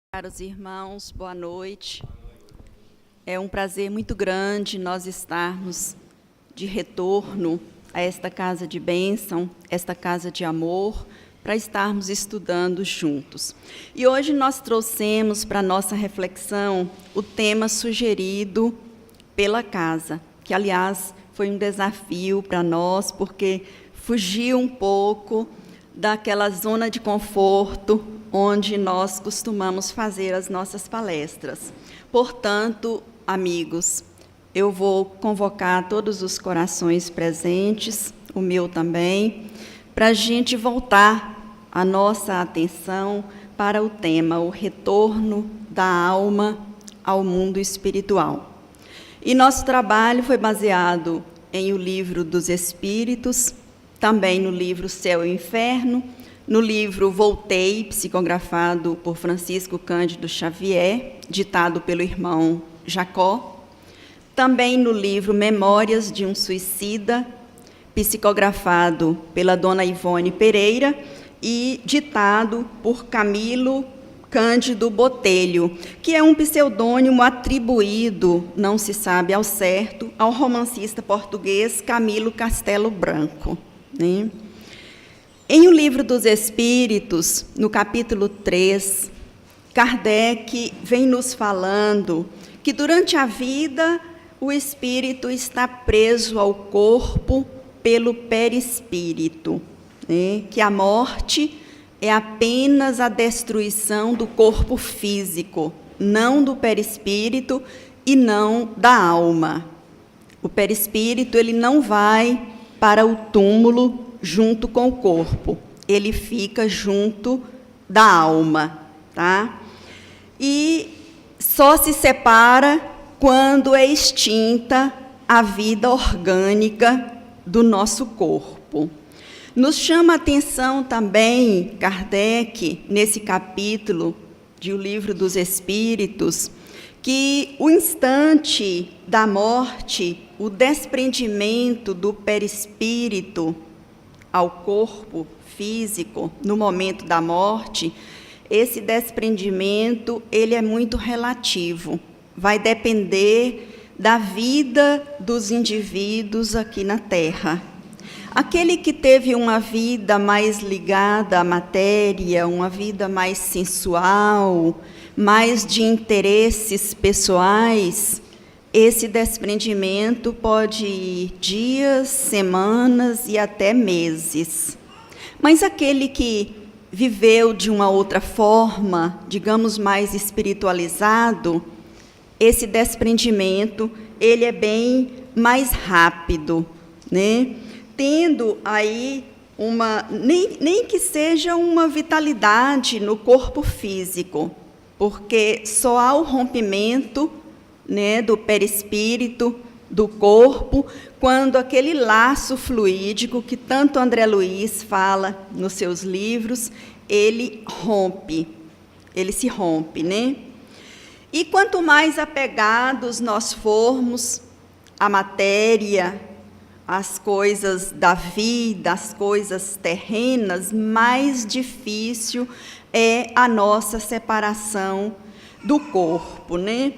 Caros irmãos, boa noite. É um prazer muito grande nós estarmos de retorno a esta casa de bênção, esta casa de amor, para estarmos estudando juntos. E hoje nós trouxemos para a nossa reflexão o tema sugerido pela casa, que, aliás, foi um desafio para nós, porque fugiu um pouco daquela zona de conforto onde nós costumamos fazer as nossas palestras. Portanto, amigos, eu vou convocar todos os corações presentes, o meu também, para a gente voltar a nossa atenção para o tema, o retorno da alma ao mundo espiritual. E nosso trabalho foi baseado em O Livro dos Espíritos, também no livro Céu e Inferno, no livro Voltei, psicografado por Francisco Cândido Xavier, ditado pelo irmão Jacó, também no livro Memórias de um Suicida, psicografado pela dona Ivone Pereira e ditado por Camilo Cândido Botelho, que é um pseudônimo atribuído, não se sabe ao certo, ao romancista português Camilo Castelo Branco, né? Em O Livro dos Espíritos, no capítulo 3, Kardec vem nos falando que durante a vida o espírito está preso ao corpo pelo perispírito, né? Que a morte é apenas a destruição do corpo físico, não do perispírito e não da alma. O perispírito ele não vai para o túmulo junto com o corpo, ele fica junto da alma, tá? E só se separa quando é extinta a vida orgânica do nosso corpo. Nos chama a atenção também, Kardec, nesse capítulo de O Livro dos Espíritos, que o instante da morte, o desprendimento do perispírito ao corpo físico, no momento da morte, esse desprendimento ele é muito relativo, vai depender da vida dos indivíduos aqui na Terra. Aquele que teve uma vida mais ligada à matéria, uma vida mais sensual, mais de interesses pessoais, esse desprendimento pode ir dias, semanas e até meses. Mas aquele que viveu de uma outra forma, digamos mais espiritualizado, esse desprendimento ele é bem mais rápido, né? Tendo aí nem que seja uma vitalidade no corpo físico, porque só há o rompimento, né, do perispírito, do corpo, quando aquele laço fluídico que tanto André Luiz fala nos seus livros, ele se rompe, né? E quanto mais apegados nós formos à matéria, às coisas da vida, às coisas terrenas, mais difícil é a nossa separação do corpo, né?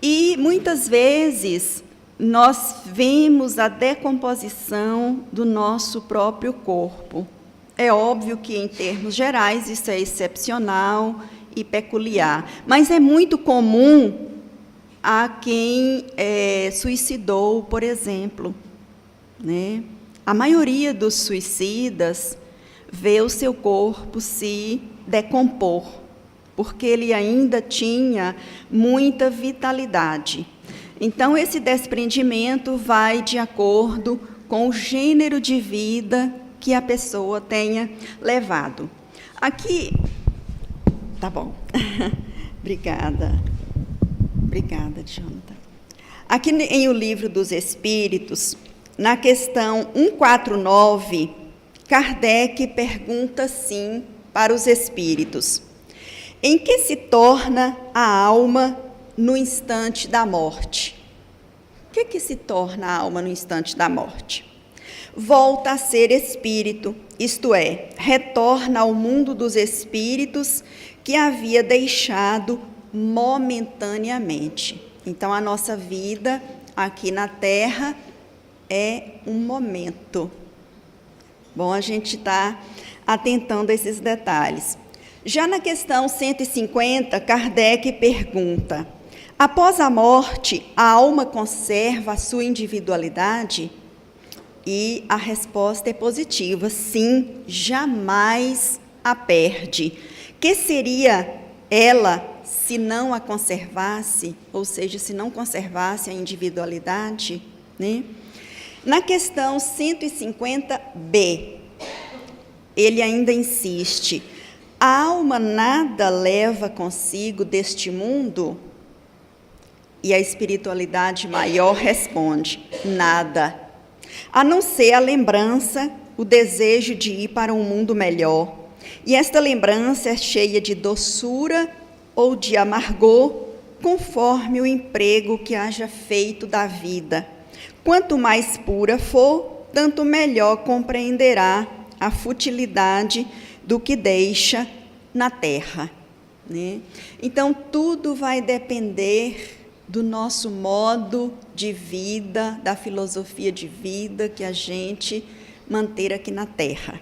E, muitas vezes, nós vemos a decomposição do nosso próprio corpo. É óbvio que, em termos gerais, isso é excepcional e peculiar, mas é muito comum a quem suicidou, por exemplo, né? A maioria dos suicidas vê o seu corpo se decompor, porque ele ainda tinha muita vitalidade. Então, esse desprendimento vai de acordo com o gênero de vida que a pessoa tenha levado. Aqui, tá bom. Obrigada, Jonathan. Aqui em O Livro dos Espíritos, na questão 149, Kardec pergunta assim para os espíritos: em que se torna a alma no instante da morte? O que se torna a alma no instante da morte? volta a ser espírito, isto é, retorna ao mundo dos espíritos que havia deixado momentaneamente. Então, a nossa vida aqui na Terra é um momento. Bom, a gente está atentando a esses detalhes. Já na questão 150, Kardec pergunta: após a morte, a alma conserva a sua individualidade? E a resposta é positiva: sim, jamais a perde. Que seria ela se não a conservasse, ou seja, se não conservasse a individualidade, né? Na questão 150b, ele ainda insiste: a alma nada leva consigo deste mundo? E a espiritualidade maior responde: nada, a não ser a lembrança, o desejo de ir para um mundo melhor. E esta lembrança é cheia de doçura ou de amargor, conforme o emprego que haja feito da vida. Quanto mais pura for, tanto melhor compreenderá a futilidade do que deixa na terra, né? Então, tudo vai depender do nosso modo de vida, da filosofia de vida que a gente manter aqui na Terra.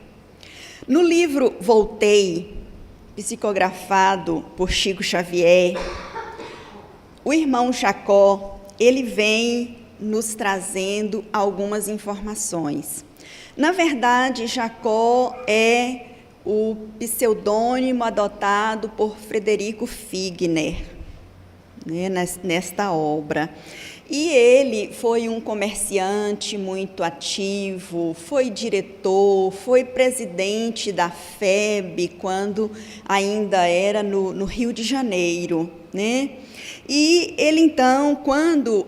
No livro Voltei, psicografado por Chico Xavier, o irmão Jacó, ele vem nos trazendo algumas informações. Na verdade, Jacó é o pseudônimo adotado por Frederico Figner, né, nesta obra. E ele foi um comerciante muito ativo, foi diretor, foi presidente da FEB, quando ainda era no Rio de Janeiro, né? E ele, então, quando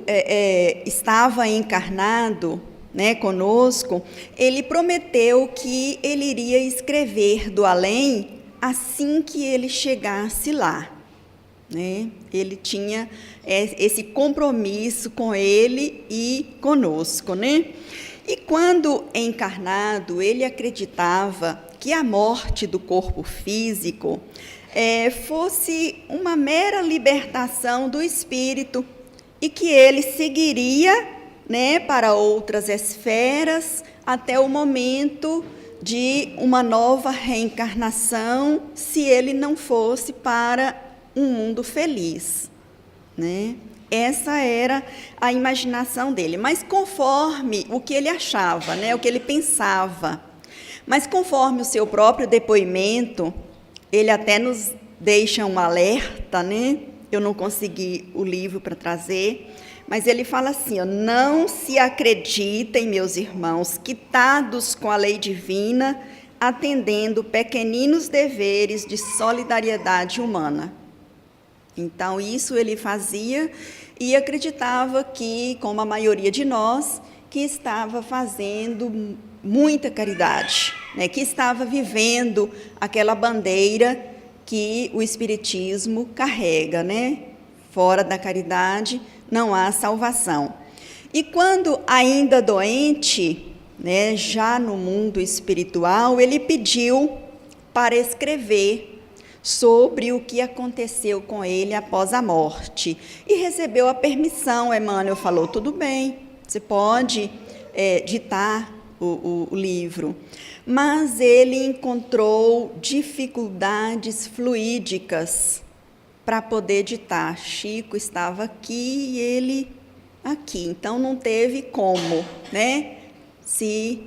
estava encarnado, né, conosco, ele prometeu que ele iria escrever do além assim que ele chegasse lá, né? Ele tinha esse compromisso com ele e conosco, né? E quando encarnado, ele acreditava que a morte do corpo físico fosse uma mera libertação do espírito e que ele seguiria, né, para outras esferas até o momento de uma nova reencarnação, se ele não fosse para um mundo feliz, né? Essa era a imaginação dele, mas conforme o que ele achava, né, o que ele pensava, mas conforme o seu próprio depoimento, ele até nos deixa um alerta, né? Eu não consegui o livro para trazer, mas ele fala assim: ó, não se acreditem, meus irmãos, quitados com a lei divina, atendendo pequeninos deveres de solidariedade humana. Então, isso ele fazia e acreditava que, como a maioria de nós, que estava fazendo muita caridade, né? Que estava vivendo aquela bandeira que o Espiritismo carrega, né? Fora da caridade não há salvação. E quando ainda doente, né, já no mundo espiritual, ele pediu para escrever sobre o que aconteceu com ele após a morte. E recebeu a permissão. Emmanuel falou: tudo bem, você pode ditar o livro. Mas ele encontrou dificuldades fluídicas para poder ditar. Chico estava aqui e ele aqui, então não teve como, né, se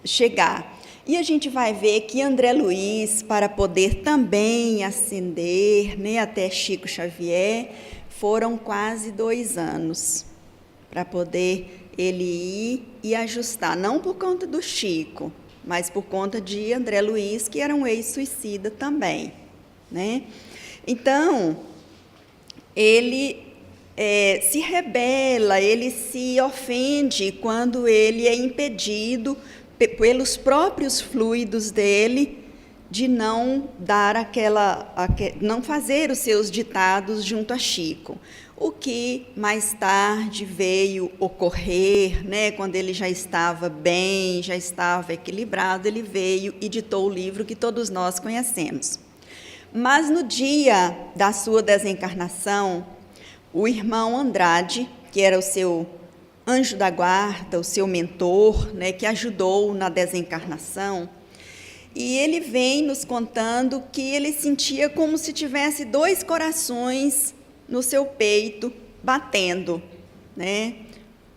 chegar. E a gente vai ver que André Luiz, para poder também ascender, né, até Chico Xavier, foram quase 2 anos para poder ele ir e ajustar, não por conta do Chico, mas por conta de André Luiz, que era um ex-suicida também, né? Então, ele se rebela, ele se ofende quando ele é impedido pelos próprios fluidos dele de não dar não fazer os seus ditados junto a Chico. o que mais tarde veio ocorrer, né, quando ele já estava bem, já estava equilibrado, ele veio e ditou o livro que todos nós conhecemos. Mas no dia da sua desencarnação, o irmão Andrade, que era o seu anjo da guarda, o seu mentor, né, que ajudou na desencarnação, e ele vem nos contando que ele sentia como se tivesse 2 corações no seu peito batendo, né?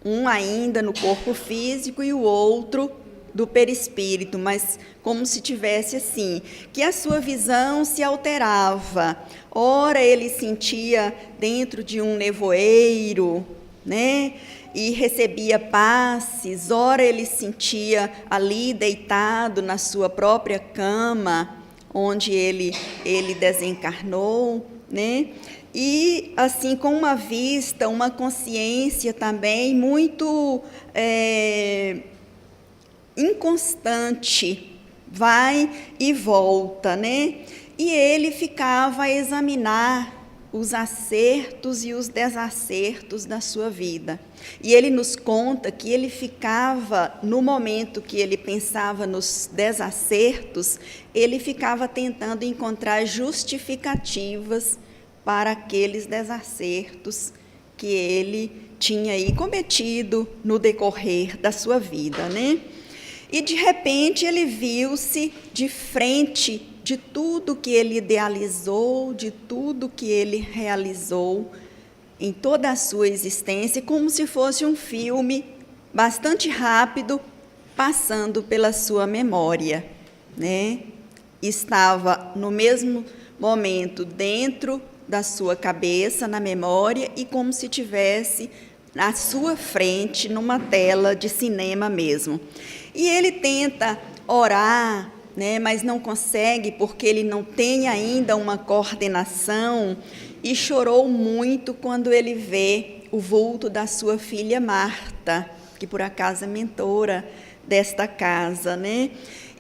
Um ainda no corpo físico e o outro do perispírito, mas como se tivesse assim, que a sua visão se alterava. Ora ele sentia dentro de um nevoeiro, né? E recebia passes, ora ele sentia ali deitado na sua própria cama, onde ele desencarnou, né? E assim, com uma vista, uma consciência também muito inconstante, vai e volta, né? E ele ficava a examinar os acertos e os desacertos da sua vida. E ele nos conta que ele ficava, no momento que ele pensava nos desacertos, ele ficava tentando encontrar justificativas para aqueles desacertos que ele tinha aí cometido no decorrer da sua vida, né? E, de repente, ele viu-se de frente de tudo que ele idealizou, de tudo que ele realizou em toda a sua existência, como se fosse um filme bastante rápido passando pela sua memória, né? Estava no mesmo momento dentro da sua cabeça, na memória, e como se tivesse na sua frente, numa tela de cinema mesmo. E ele tenta orar, né, mas não consegue porque ele não tem ainda uma coordenação, e chorou muito quando ele vê o vulto da sua filha Marta, que por acaso é mentora desta casa, né?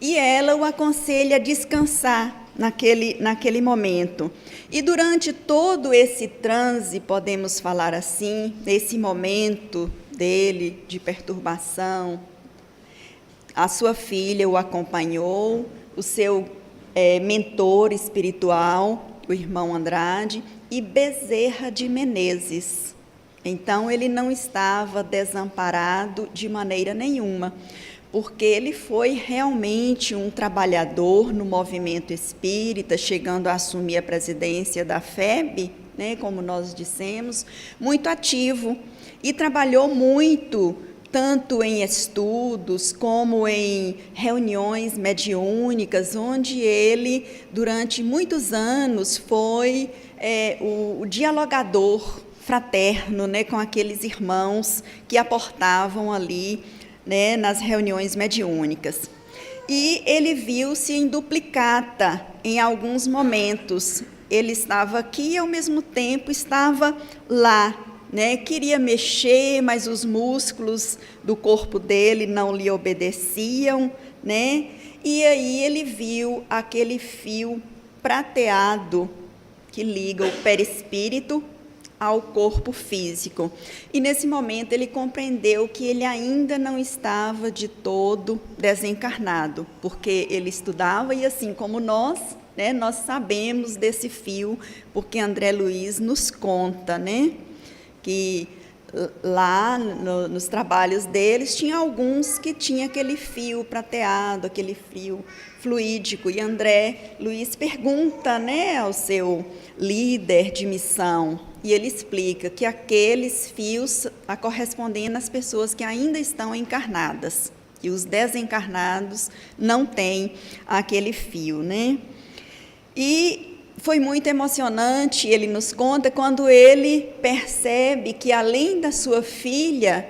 E ela o aconselha a descansar naquele momento. E durante todo esse transe, podemos falar assim, nesse momento dele de perturbação, a sua filha o acompanhou, o seu mentor espiritual, o irmão Andrade, e Bezerra de Menezes. Então, ele não estava desamparado de maneira nenhuma, porque ele foi realmente um trabalhador no movimento espírita, chegando a assumir a presidência da FEB, né, como nós dissemos, muito ativo, e trabalhou muito, tanto em estudos como em reuniões mediúnicas, onde ele, durante muitos anos, foi o dialogador fraterno, né, com aqueles irmãos que aportavam ali, né, nas reuniões mediúnicas. E ele viu-se em duplicata em alguns momentos. Ele estava aqui e, ao mesmo tempo, estava lá, né? Queria mexer, mas os músculos do corpo dele não lhe obedeciam, né? E aí ele viu aquele fio prateado que liga o perispírito ao corpo físico. E, nesse momento, ele compreendeu que ele ainda não estava de todo desencarnado, porque ele estudava e, assim como nós, né, nós sabemos desse fio, porque André Luiz nos conta, né, que lá nos trabalhos deles tinha alguns que tinha aquele fio prateado, aquele fio fluídico, e André Luiz pergunta, né, ao seu líder de missão, e ele explica que aqueles fios correspondem às pessoas que ainda estão encarnadas, e os desencarnados não têm aquele fio, né? E foi muito emocionante, ele nos conta, quando ele percebe que, além da sua filha,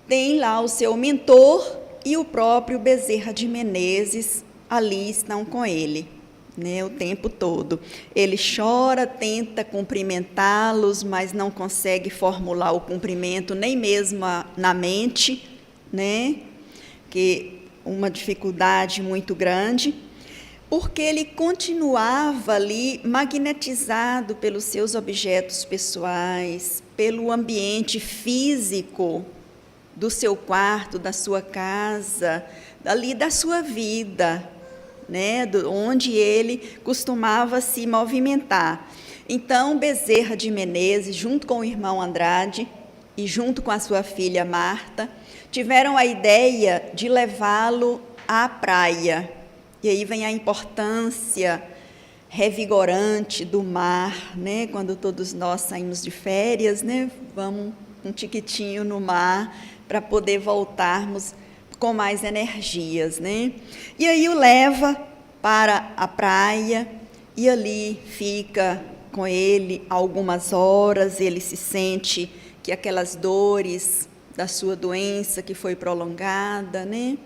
tem lá o seu mentor e o próprio Bezerra de Menezes ali estão com ele, né, o tempo todo. Ele chora, tenta cumprimentá-los, mas não consegue formular o cumprimento nem mesmo na mente, né, que uma dificuldade muito grande, porque ele continuava ali magnetizado pelos seus objetos pessoais, pelo ambiente físico do seu quarto, da sua casa, ali da sua vida, né, onde ele costumava se movimentar. Então, Bezerra de Menezes, junto com o irmão Andrade e junto com a sua filha Marta, tiveram a ideia de levá-lo à praia. E aí vem a importância revigorante do mar, né? Quando todos nós saímos de férias, né? Vamos um tiquitinho no mar para poder voltarmos com mais energias, né? E aí o leva para a praia e ali fica com ele algumas horas. Ele se sente que aquelas dores da sua doença que foi prolongada, né?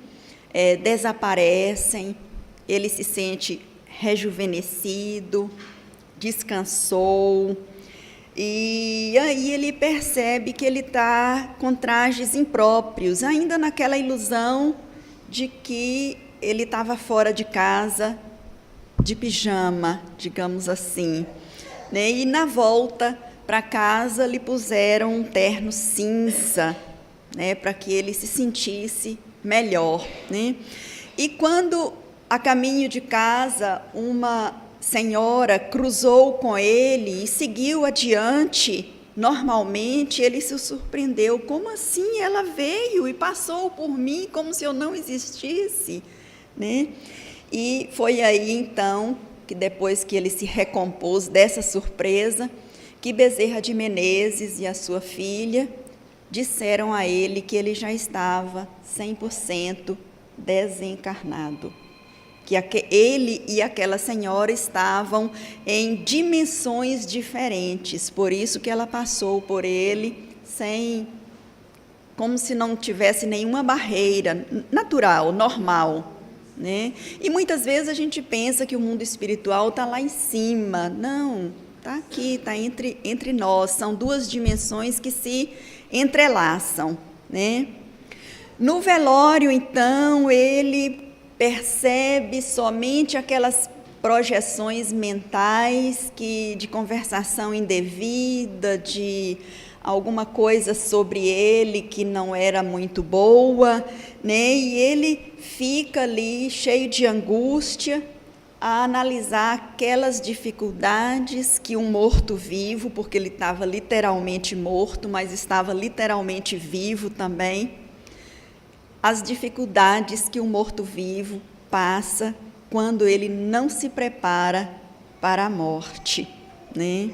Desaparecem. Ele se sente rejuvenescido, descansou, e aí ele percebe que ele está com trajes impróprios, ainda naquela ilusão de que ele estava fora de casa, de pijama, digamos assim, né? E na volta para casa lhe puseram um terno cinza, né? Para que ele se sentisse melhor, né? E quando, a caminho de casa, uma senhora cruzou com ele e seguiu adiante, normalmente, ele se surpreendeu. Como assim? Ela veio e passou por mim como se eu não existisse, né? E foi aí, então, que depois que ele se recompôs dessa surpresa, que Bezerra de Menezes e a sua filha disseram a ele que ele já estava 100% desencarnado, que ele e aquela senhora estavam em dimensões diferentes, por isso que ela passou por ele como se não tivesse nenhuma barreira, natural, normal, né? E muitas vezes a gente pensa que o mundo espiritual está lá em cima. Não, está aqui, está entre nós, são duas dimensões que se entrelaçam, né? No velório, então, ele percebe somente aquelas projeções mentais de conversação indevida, de alguma coisa sobre ele que não era muito boa, né? E ele fica ali cheio de angústia a analisar aquelas dificuldades que um morto-vivo, porque ele estava literalmente morto, mas estava literalmente vivo também, as dificuldades que um morto-vivo passa quando ele não se prepara para a morte, né?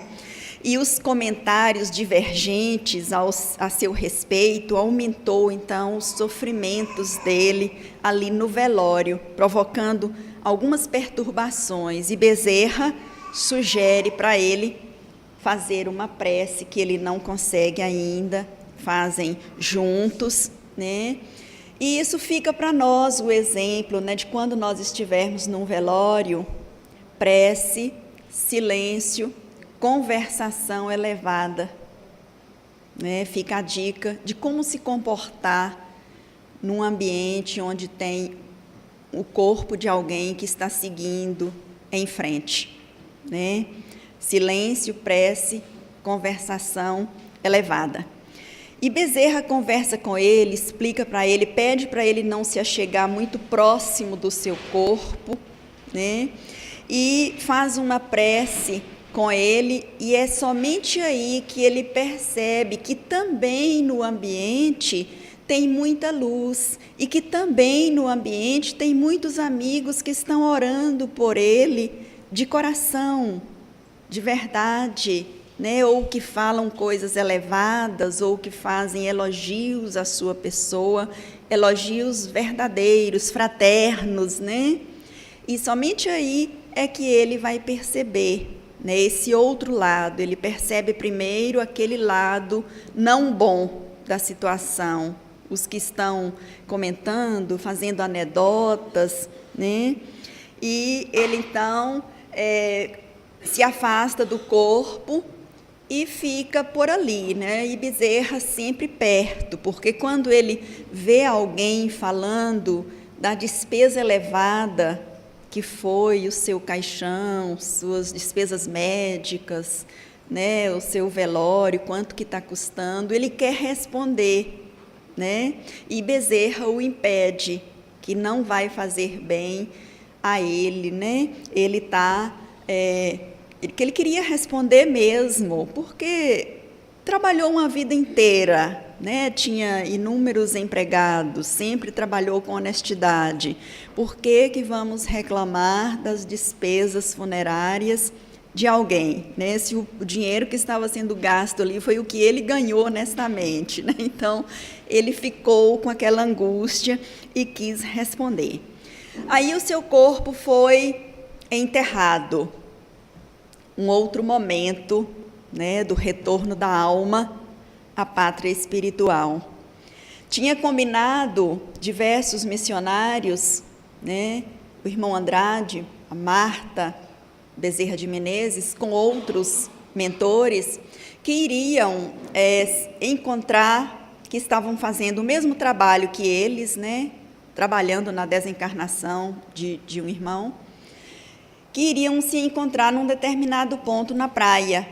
E os comentários divergentes a seu respeito aumentou, então, os sofrimentos dele ali no velório, provocando algumas perturbações. E Bezerra sugere para ele fazer uma prece que ele não consegue ainda, fazem juntos, né? E isso fica para nós o exemplo, né, de quando nós estivermos num velório, prece, silêncio, conversação elevada, né? Fica a dica de como se comportar num ambiente onde tem o corpo de alguém que está seguindo em frente, né? Silêncio, prece, conversação elevada. E Bezerra conversa com ele, explica para ele, pede para ele não se achegar muito próximo do seu corpo, né? E faz uma prece com ele, e é somente aí que ele percebe que também no ambiente tem muita luz, e que também no ambiente tem muitos amigos que estão orando por ele de coração, de verdade, né? Ou que falam coisas elevadas, ou que fazem elogios à sua pessoa, elogios verdadeiros, fraternos, né? E somente aí é que ele vai perceber, né, esse outro lado. Ele percebe primeiro aquele lado não bom da situação, os que estão comentando, fazendo anedotas, né? E ele então se afasta do corpo e fica por ali, né? E Bezerra sempre perto, porque quando ele vê alguém falando da despesa elevada que foi o seu caixão, suas despesas médicas, né, o seu velório, quanto que está custando, ele quer responder, né? E Bezerra o impede, que não vai fazer bem a ele, né? Ele está, que ele queria responder mesmo, porque trabalhou uma vida inteira, né? Tinha inúmeros empregados, sempre trabalhou com honestidade. Por que vamos reclamar das despesas funerárias de alguém, né? Se o dinheiro que estava sendo gasto ali foi o que ele ganhou honestamente, né? Então, ele ficou com aquela angústia e quis responder. Aí o seu corpo foi enterrado. Um outro momento, né, do retorno da alma à pátria espiritual. Tinha combinado diversos missionários, né, o irmão Andrade, a Marta Bezerra de Menezes, com outros mentores, que iriam encontrar, que estavam fazendo o mesmo trabalho que eles, né, trabalhando na desencarnação de um irmão, que iriam se encontrar num determinado ponto na praia.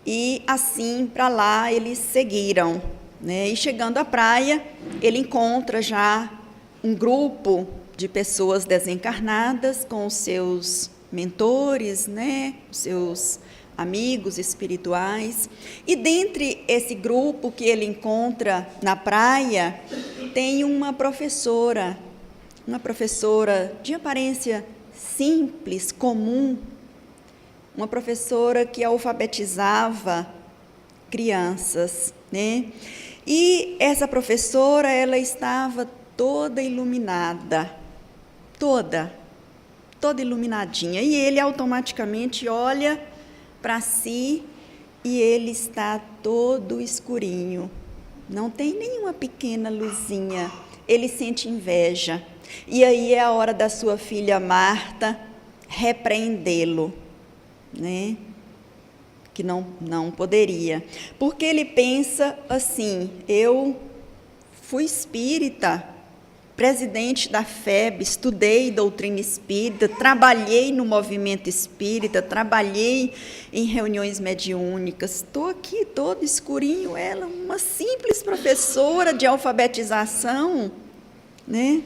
E assim, para lá, eles seguiram, né? E chegando à praia, ele encontra já um grupo de pessoas desencarnadas com os seus mentores, né? Os seus amigos espirituais. E dentre esse grupo que ele encontra na praia, tem uma professora de aparência simples, comum, uma professora que alfabetizava crianças, né? E essa professora, ela estava toda iluminada, toda iluminadinha, e ele automaticamente olha para si e ele está todo escurinho, não tem nenhuma pequena luzinha, ele sente inveja, e aí é a hora da sua filha Marta repreendê-lo, né? Que não poderia, porque ele pensa assim: eu fui espírita, presidente da FEB, estudei doutrina espírita, trabalhei no movimento espírita, trabalhei em reuniões mediúnicas, estou aqui todo escurinho, ela, uma simples professora de alfabetização, né?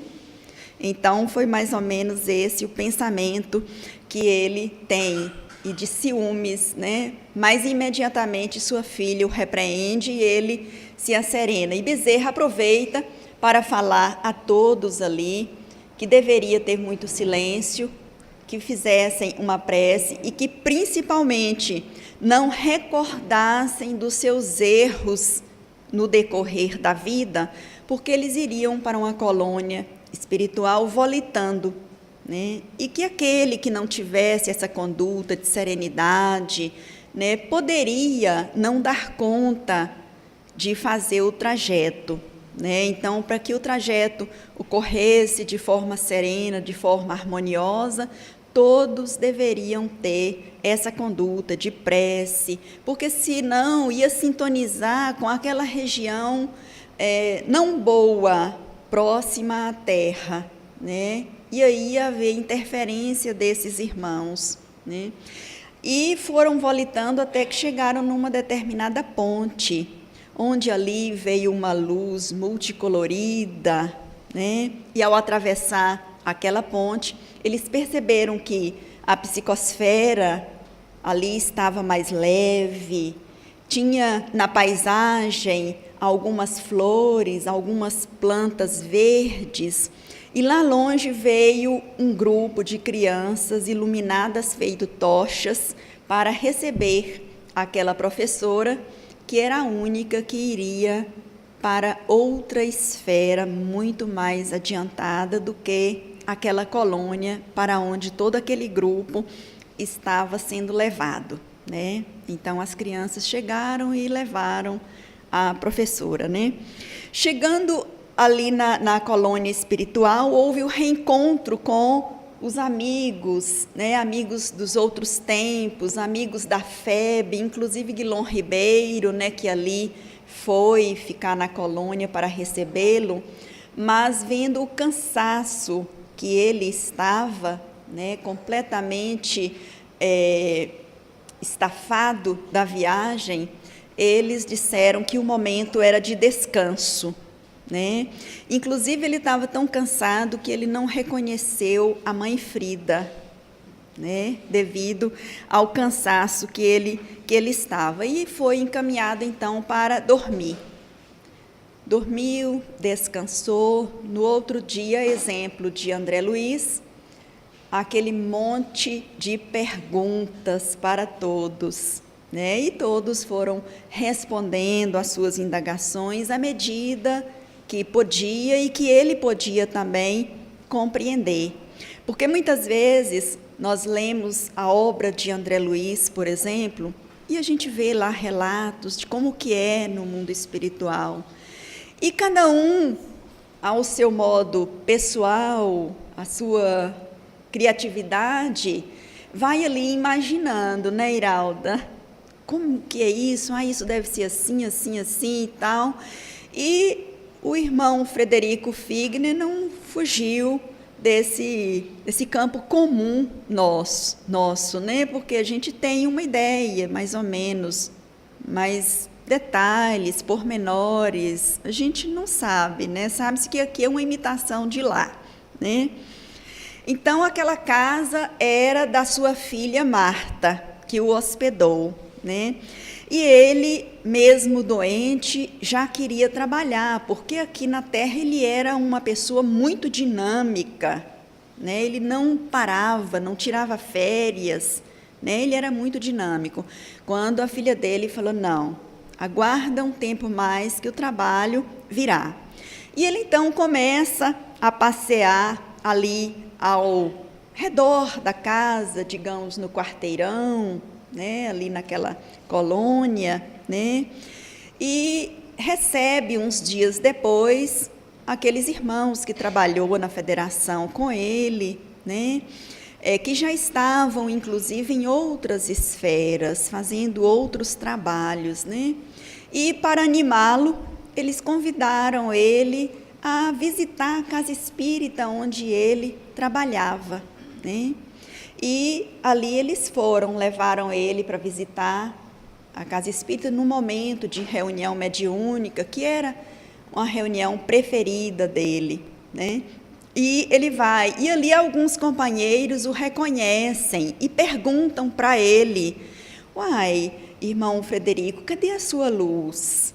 Então, foi mais ou menos esse o pensamento que ele tem, e de ciúmes, né? Mas imediatamente sua filha o repreende e ele se acerena. E Bezerra aproveita para falar a todos ali que deveria ter muito silêncio, que fizessem uma prece e que principalmente não recordassem dos seus erros no decorrer da vida, porque eles iriam para uma colônia espiritual volitando, né? E que aquele que não tivesse essa conduta de serenidade, né, poderia não dar conta de fazer o trajeto, né? Então, para que o trajeto ocorresse de forma serena, de forma harmoniosa, todos deveriam ter essa conduta de prece, porque senão ia sintonizar com aquela região não boa, próxima à terra, né? E aí ia haver interferência desses irmãos, né? E foram volitando até que chegaram numa determinada ponte, onde ali veio uma luz multicolorida, né? E ao atravessar aquela ponte, eles perceberam que a psicosfera ali estava mais leve, tinha na paisagem algumas flores, algumas plantas verdes, e lá longe veio um grupo de crianças iluminadas feito tochas para receber aquela professora, que era a única que iria para outra esfera muito mais adiantada do que aquela colônia para onde todo aquele grupo estava sendo levado, né? Então, as crianças chegaram e levaram a professora, né? Chegando ali na colônia espiritual, houve o reencontro com os amigos, né? Amigos dos outros tempos, amigos da FEB, inclusive Guilom Ribeiro, né? Que ali foi ficar na colônia para recebê-lo, mas vendo o cansaço que ele estava, né? Completamente estafado da viagem, eles disseram que o momento era de descanso, né? Inclusive, ele estava tão cansado que ele não reconheceu a mãe Frida, né? Devido ao cansaço que ele estava. E foi encaminhado, então, para dormir. Dormiu, descansou. No outro dia, exemplo de André Luiz, aquele monte de perguntas para todos, né? E todos foram respondendo às suas indagações à medida que podia e que ele podia também compreender. Porque muitas vezes nós lemos a obra de André Luiz, por exemplo, e a gente vê lá relatos de como que é no mundo espiritual. E cada um, ao seu modo pessoal, a sua criatividade, vai ali imaginando, né, Iralda? Como que é isso? Ah, isso deve ser assim, assim, assim e tal. E o irmão Frederico Figner não fugiu desse campo comum nosso, né? Porque a gente tem uma ideia, mais ou menos, mas detalhes, pormenores, a gente não sabe, né? Sabe-se que aqui é uma imitação de lá, né? Então, aquela casa era da sua filha Marta, que o hospedou, né? E ele, mesmo doente, já queria trabalhar, porque aqui na Terra ele era uma pessoa muito dinâmica, né? Ele não parava, não tirava férias, né? Ele era muito dinâmico. Quando a filha dele falou, não, aguarda um tempo mais que o trabalho virá. E ele então começa a passear ali ao redor da casa, digamos, no quarteirão, né, ali naquela colônia, né, e recebe uns dias depois aqueles irmãos que trabalhou na federação com ele, né, que já estavam, inclusive, em outras esferas, fazendo outros trabalhos, né, e para animá-lo, eles convidaram ele a visitar a casa espírita onde ele trabalhava, né? E ali eles levaram ele para visitar a casa espírita no momento de reunião mediúnica, que era uma reunião preferida dele, né? E ele vai, e ali alguns companheiros o reconhecem e perguntam para ele, uai, irmão Frederico, cadê a sua luz?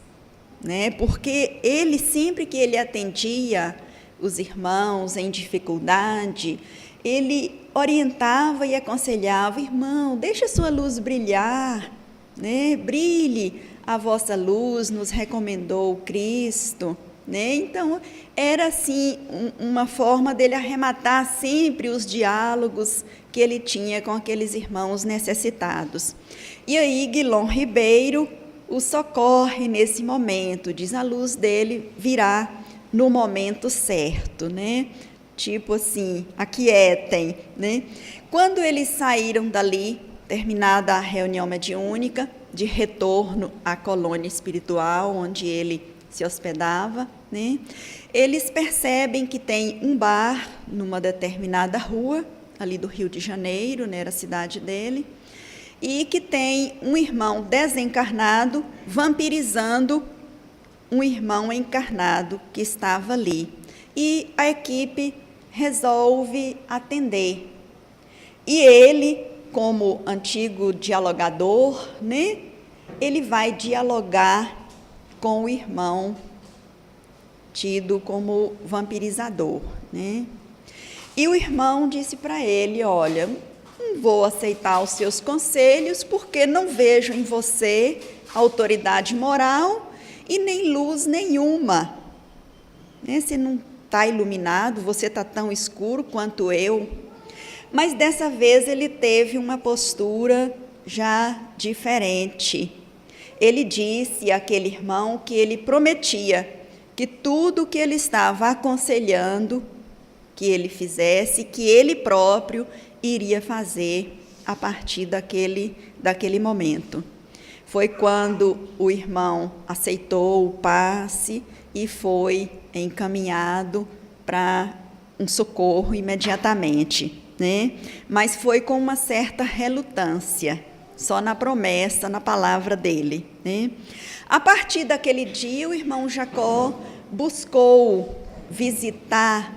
Né? Porque ele, sempre que ele atendia os irmãos em dificuldade, ele orientava e aconselhava, irmão, deixa a sua luz brilhar, né? Brilhe a vossa luz, nos recomendou Cristo, né? Então, era assim uma forma dele arrematar sempre os diálogos que ele tinha com aqueles irmãos necessitados. E aí, Guilom Ribeiro o socorre nesse momento, diz, a luz dele virá no momento certo, né? Tipo assim, aquietem, né? Quando eles saíram dali, terminada a reunião mediúnica, de retorno à colônia espiritual, onde ele se hospedava, né? Eles percebem que tem um bar numa determinada rua, ali do Rio de Janeiro, né? Era a cidade dele, e que tem um irmão desencarnado vampirizando um irmão encarnado que estava ali. E a equipe resolve atender. E ele, como antigo dialogador, né, ele vai dialogar com o irmão tido como vampirizador, né? E o irmão disse para ele, olha, não vou aceitar os seus conselhos, porque não vejo em você autoridade moral e nem luz nenhuma. Né? Você não está iluminado, você está tão escuro quanto eu. Mas dessa vez ele teve uma postura já diferente. Ele disse àquele irmão que ele prometia que tudo que ele estava aconselhando que ele fizesse, que ele próprio iria fazer a partir daquele momento. Foi quando o irmão aceitou o passe e foi encaminhado para um socorro imediatamente, né? Mas foi com uma certa relutância, só na promessa, na palavra dele, né? A partir daquele dia, o irmão Jacó buscou visitar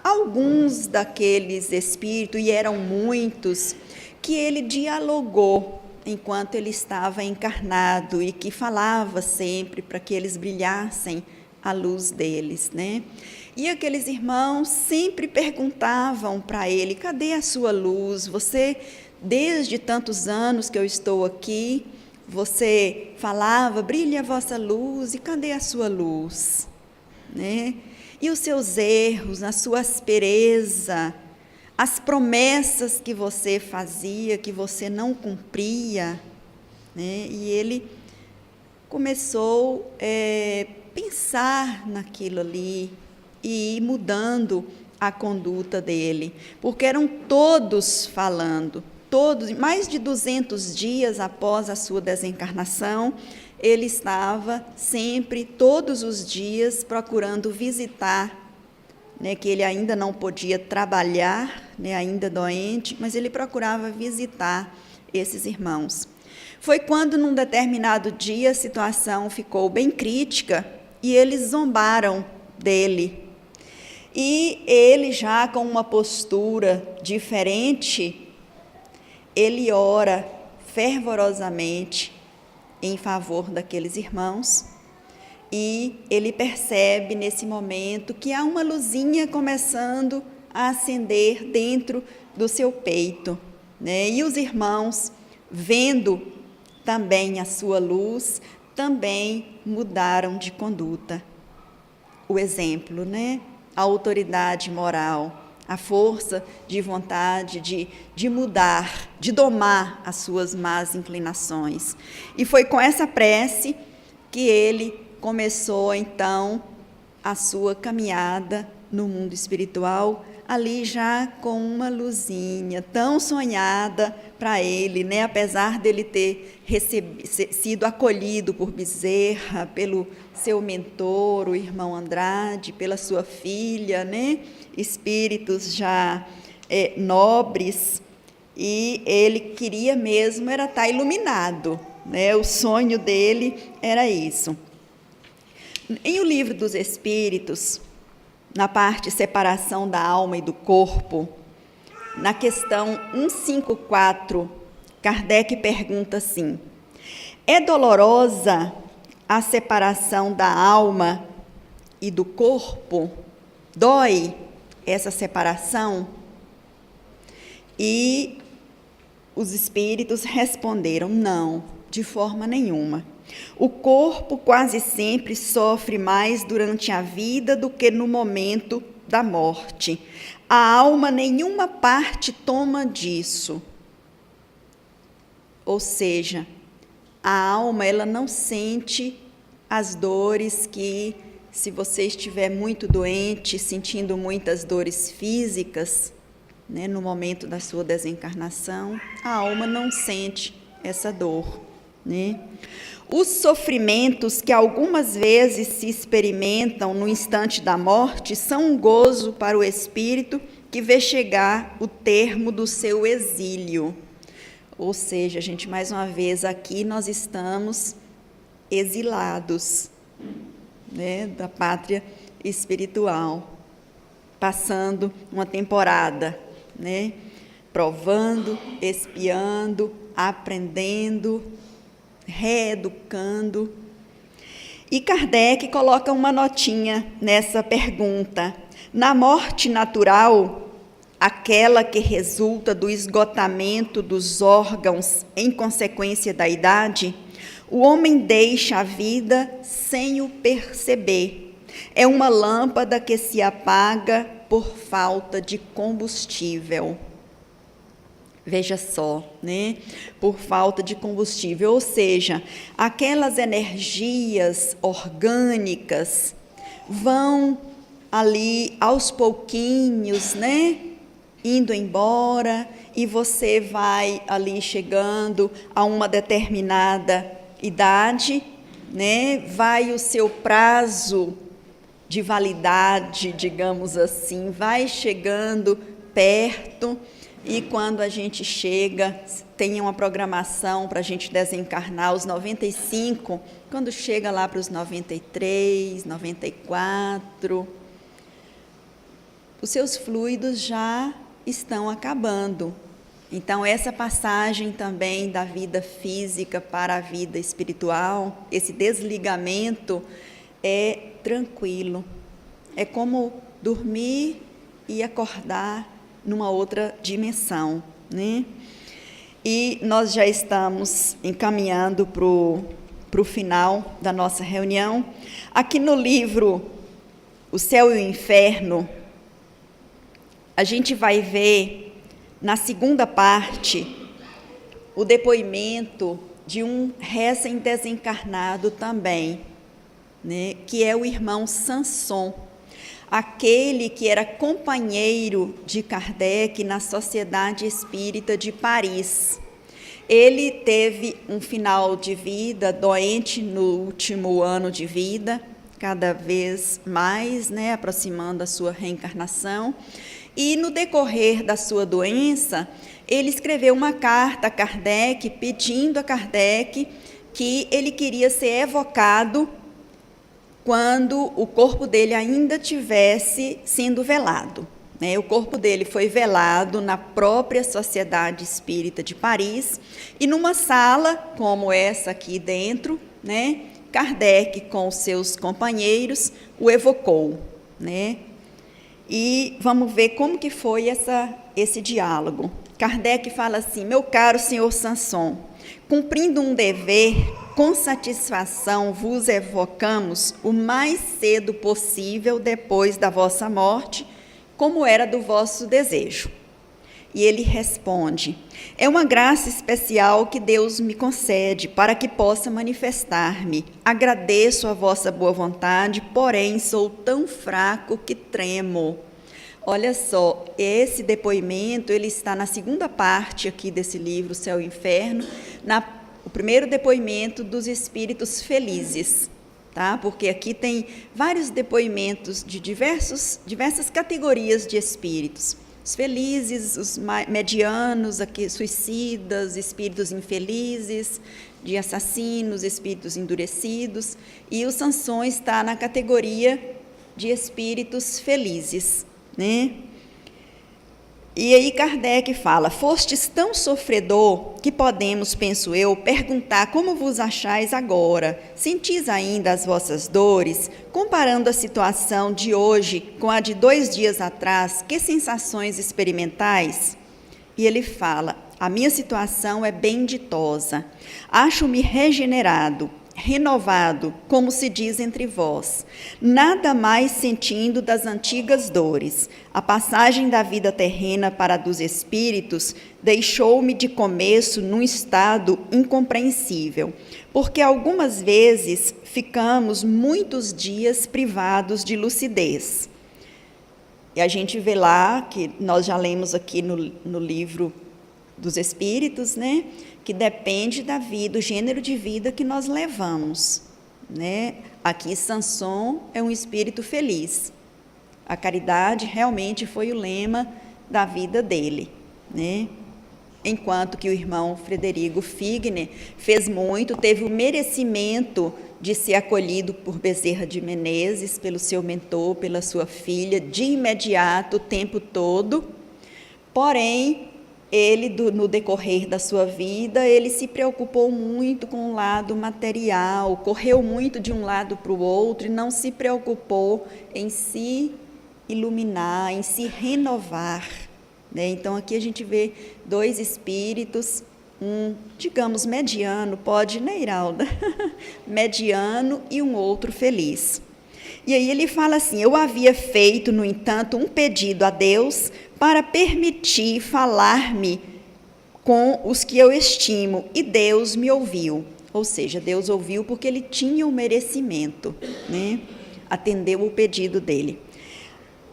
alguns daqueles espíritos, e eram muitos, que ele dialogou enquanto ele estava encarnado e que falava sempre para que eles brilhassem a luz deles, né? E aqueles irmãos sempre perguntavam para ele: cadê a sua luz? Você, desde tantos anos que eu estou aqui, você falava, brilha a vossa luz, e cadê a sua luz? Né? E os seus erros, a sua aspereza, as promessas que você fazia, que você não cumpria, né? E ele começou a pensar naquilo ali e ir mudando a conduta dele, porque eram todos falando, todos, mais de 200 dias após a sua desencarnação, ele estava sempre, todos os dias, procurando visitar, né, que ele ainda não podia trabalhar, né, ainda doente, mas ele procurava visitar esses irmãos. Foi quando, num determinado dia, a situação ficou bem crítica e eles zombaram dele. E ele, já com uma postura diferente, ele ora fervorosamente em favor daqueles irmãos, e ele percebe nesse momento que há uma luzinha começando a acender dentro do seu peito, né? E os irmãos, vendo também a sua luz, também mudaram de conduta. O exemplo, né? A autoridade moral, a força de vontade de mudar, de domar as suas más inclinações. E foi com essa prece que ele começou, então, a sua caminhada no mundo espiritual, ali já com uma luzinha tão sonhada para ele, né? Apesar dele ter sido acolhido por Bezerra, pelo seu mentor, o irmão Andrade, pela sua filha, né? Espíritos já nobres, e ele queria mesmo era estar iluminado, né? O sonho dele era isso. Em O Livro dos Espíritos, na parte separação da alma e do corpo, na questão 154, Kardec pergunta assim: é dolorosa a separação da alma e do corpo? Dói essa separação? E os espíritos responderam: não, de forma nenhuma. O corpo quase sempre sofre mais durante a vida do que no momento da morte. A alma, nenhuma parte toma disso. Ou seja, a alma, ela não sente as dores que, se você estiver muito doente, sentindo muitas dores físicas, né, no momento da sua desencarnação, a alma não sente essa dor, né? Os sofrimentos que algumas vezes se experimentam no instante da morte são um gozo para o espírito que vê chegar o termo do seu exílio. Ou seja, gente, mais uma vez aqui nós estamos exilados, né, da pátria espiritual, passando uma temporada, né, provando, expiando, aprendendo, reeducando. E Kardec coloca uma notinha nessa pergunta: na morte natural, aquela que resulta do esgotamento dos órgãos em consequência da idade, o homem deixa a vida sem o perceber. É uma lâmpada que se apaga por falta de combustível. Veja só, né? Por falta de combustível, ou seja, aquelas energias orgânicas vão ali aos pouquinhos, né? Indo embora, e você vai ali chegando a uma determinada idade, né? Vai o seu prazo de validade, digamos assim, vai chegando perto, E quando a gente chega, tem uma programação para a gente desencarnar aos 95, quando chega lá para os 93, 94, os seus fluidos já estão acabando. Então, essa passagem também da vida física para a vida espiritual, esse desligamento é tranquilo. É como dormir e acordar numa outra dimensão, né? E nós já estamos encaminhando para o final da nossa reunião. Aqui no livro O Céu e o Inferno, a gente vai ver, na segunda parte, o depoimento de um recém-desencarnado também, né, que é o irmão Sanson, aquele que era companheiro de Kardec na Sociedade Espírita de Paris. Ele teve um final de vida doente no último ano de vida, cada vez mais, né, aproximando a sua reencarnação. E, no decorrer da sua doença, ele escreveu uma carta a Kardec, pedindo a Kardec que ele queria ser evocado quando o corpo dele ainda tivesse sendo velado. O corpo dele foi velado na própria Sociedade Espírita de Paris, e numa sala como essa aqui dentro, Kardec, com os seus companheiros, o evocou, E vamos ver como que foi esse diálogo. Kardec fala assim: meu caro senhor Sanson, cumprindo um dever, com satisfação vos evocamos o mais cedo possível depois da vossa morte, como era do vosso desejo. E ele responde: é uma graça especial que Deus me concede para que possa manifestar-me. Agradeço a vossa boa vontade, porém sou tão fraco que tremo. Olha só, esse depoimento ele está na segunda parte aqui desse livro, Céu e Inferno, o primeiro depoimento dos espíritos felizes, tá? Porque aqui tem vários depoimentos de diversas categorias de espíritos. Os felizes, os medianos, aqui, suicidas, espíritos infelizes, de assassinos, espíritos endurecidos, e o Sanson está na categoria de espíritos felizes, E aí Kardec fala: fostes tão sofredor que podemos, penso eu, perguntar como vos achais agora. Sentis ainda as vossas dores? Comparando a situação de hoje com a de 2 dias atrás, que sensações experimentais? E ele fala: a minha situação é bem ditosa. Acho-me regenerado, renovado, como se diz entre vós, nada mais sentindo das antigas dores. A passagem da vida terrena para a dos espíritos deixou-me de começo num estado incompreensível, porque algumas vezes ficamos muitos dias privados de lucidez. E a gente vê lá, que nós já lemos aqui no livro dos Espíritos, que depende da vida, do gênero de vida que nós levamos, Aqui Sanson é um espírito feliz. A caridade realmente foi o lema da vida dele, Enquanto que o irmão Frederico Figner fez muito, teve o merecimento de ser acolhido por Bezerra de Menezes, pelo seu mentor, pela sua filha, de imediato, o tempo todo. Porém, ele, no decorrer da sua vida, ele se preocupou muito com o lado material, correu muito de um lado para o outro e não se preocupou em se iluminar, em se renovar. Então, aqui a gente vê 2 espíritos, um, digamos, mediano, pode, Iralda? Mediano e um outro feliz. E aí ele fala assim: eu havia feito, no entanto, um pedido a Deus para permitir falar-me com os que eu estimo, e Deus me ouviu. Ou seja, Deus ouviu porque ele tinha o merecimento, Atendeu o pedido dele.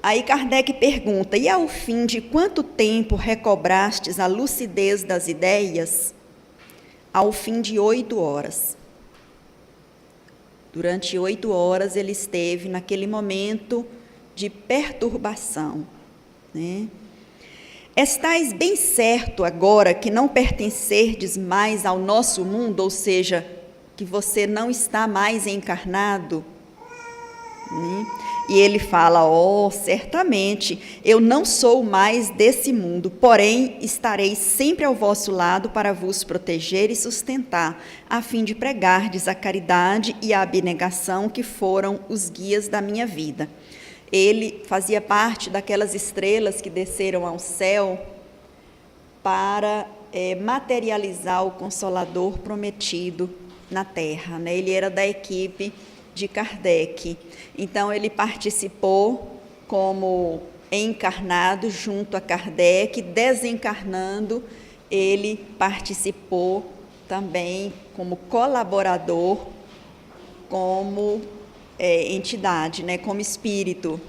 Aí Kardec pergunta: e ao fim de quanto tempo recobrastes a lucidez das ideias? Ao fim de 8 horas. Durante 8 horas ele esteve naquele momento de perturbação, Estais bem certo agora que não pertencerdes mais ao nosso mundo, ou seja, que você não está mais encarnado? E ele fala, certamente, eu não sou mais desse mundo, porém estarei sempre ao vosso lado para vos proteger e sustentar, a fim de pregardes a caridade e a abnegação que foram os guias da minha vida. Ele fazia parte daquelas estrelas que desceram ao céu para materializar o Consolador prometido na Terra, né? Ele era da equipe de Kardec. Então, ele participou como encarnado junto a Kardec, desencarnando, ele participou também como colaborador, como entidade, né, como espírito,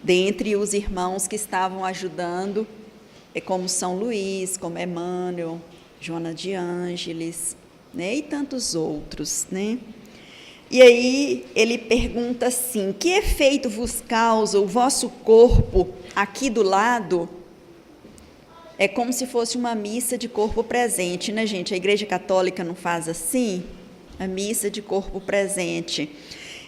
dentre os irmãos que estavam ajudando, como São Luís, como Emmanuel, Joana de Ângeles, né, e tantos outros, né? E aí ele pergunta assim, que efeito vos causa o vosso corpo aqui do lado? É como se fosse uma missa de corpo presente, né, gente? A Igreja Católica não faz assim? A missa de corpo presente.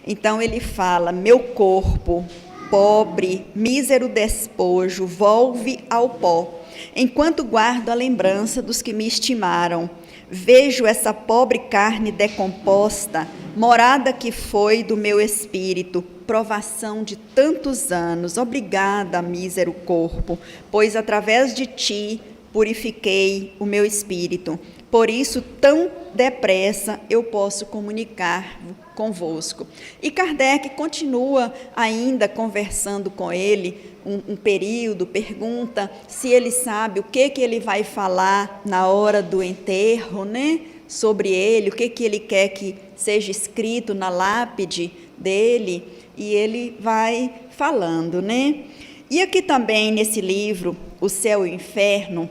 Então ele fala, meu corpo, pobre, mísero despojo, volve ao pó, enquanto guardo a lembrança dos que me estimaram. Vejo essa pobre carne decomposta, morada que foi do meu espírito, provação de tantos anos. Obrigada, mísero corpo, pois através de ti purifiquei o meu espírito. Por isso, tão depressa eu posso comunicar convosco. E Kardec continua ainda conversando com ele um período, pergunta se ele sabe o que ele vai falar na hora do enterro, né? Sobre ele, o que ele quer que seja escrito na lápide dele, e ele vai falando, né? E aqui também nesse livro, O Céu e o Inferno,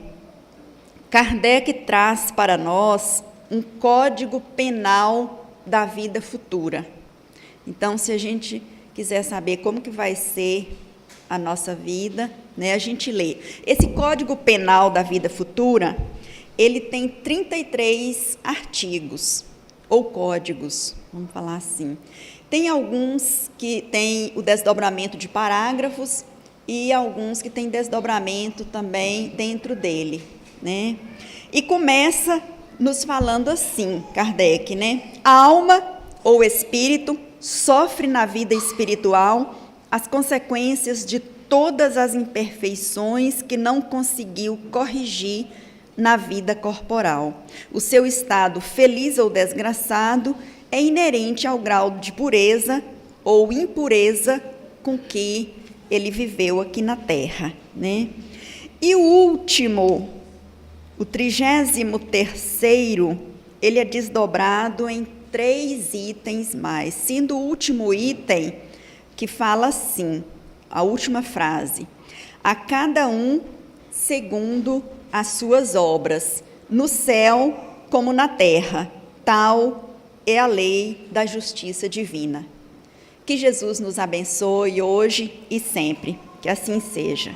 Kardec traz para nós um código penal da vida futura. Então, se a gente quiser saber como que vai ser a nossa vida, né, a gente lê. Esse Código Penal da Vida Futura, ele tem 33 artigos, ou códigos, vamos falar assim. Tem alguns que têm o desdobramento de parágrafos e alguns que têm desdobramento também dentro dele, né? E começa nos falando assim, Kardec, né? A alma ou espírito sofre na vida espiritual as consequências de todas as imperfeições que não conseguiu corrigir na vida corporal. O seu estado, feliz ou desgraçado, é inerente ao grau de pureza ou impureza com que ele viveu aqui na Terra, né? E o último, o 33º, ele é desdobrado em 3 itens mais, sendo o último item que fala assim, a última frase, a cada um segundo as suas obras, no céu como na terra, tal é a lei da justiça divina. Que Jesus nos abençoe hoje e sempre, que assim seja.